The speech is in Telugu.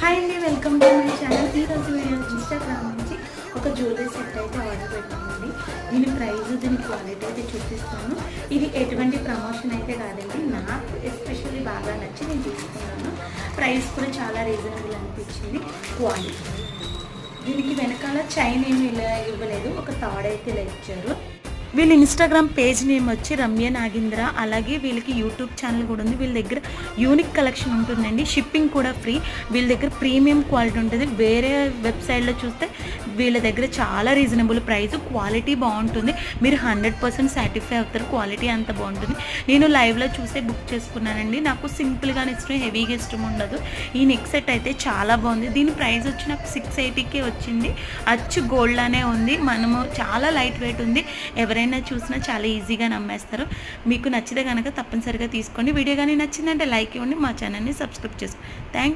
హాయ్ అండి, వెల్కమ్ టు మై ఛానల్. ఈరోజు వీడియో ఇన్స్టాగ్రామ్ నుంచి ఒక జ్యువెలరీ సెట్ అయితే ఆర్డర్ పెట్టామండి. దీని ప్రైస్, దీని క్వాలిటీ అయితే చూపిస్తాను. ఇది ఎటువంటి ప్రమోషన్ అయితే కాదండి, నాకు ఎస్పెషల్లీ బాగా నచ్చి నేను తీసుకున్నాను. ప్రైస్ కూడా చాలా రీజనబుల్ అనిపించింది. క్వాలిటీ, దీనికి వెనకాల చైన్ ఏమి ఇలా ఇవ్వలేదు, ఒక తాడు అయితే ఇలా ఇచ్చారు. వీళ్ళ ఇన్స్టాగ్రామ్ పేజ్ నేమ్ వచ్చి రమ్య నాగేంద్ర. అలాగే వీళ్ళకి యూట్యూబ్ ఛానల్ కూడా ఉంది. వీళ్ళ దగ్గర యూనిక్ కలెక్షన్ ఉంటుందండి, షిప్పింగ్ కూడా ఫ్రీ. వీళ్ళ దగ్గర ప్రీమియం క్వాలిటీ ఉంటుంది. వేరే వెబ్సైట్లో చూస్తే వీళ్ళ దగ్గర చాలా రీజనబుల్ ప్రైస్, క్వాలిటీ బాగుంటుంది. మీరు 100% సాటిస్ఫై అవుతారు, క్వాలిటీ అంత బాగుంటుంది. నేను లైవ్లో చూసే బుక్ చేసుకున్నానండి. నాకు సింపుల్గానే ఇష్టం, హెవీగా ఇష్టం ఉండదు. ఈ నెక్ సెట్ అయితే చాలా బాగుంది. దీని ప్రైస్ వచ్చి నాకు 680కే వచ్చింది. అచ్చు గోల్డ్లానే ఉంది. మనము చాలా లైట్ వెయిట్ ఉంది. ఎవరైనా చూసినా చాలా ఈజీగా నమ్మేస్తారు. మీకు నచ్చితే కనుక తప్పనిసరిగా తీసుకోండి. వీడియో కానీ నచ్చిందంటే లైక్ ఇవ్వండి, మా ఛానల్ని సబ్స్క్రైబ్ చేసుకోండి. థ్యాంక్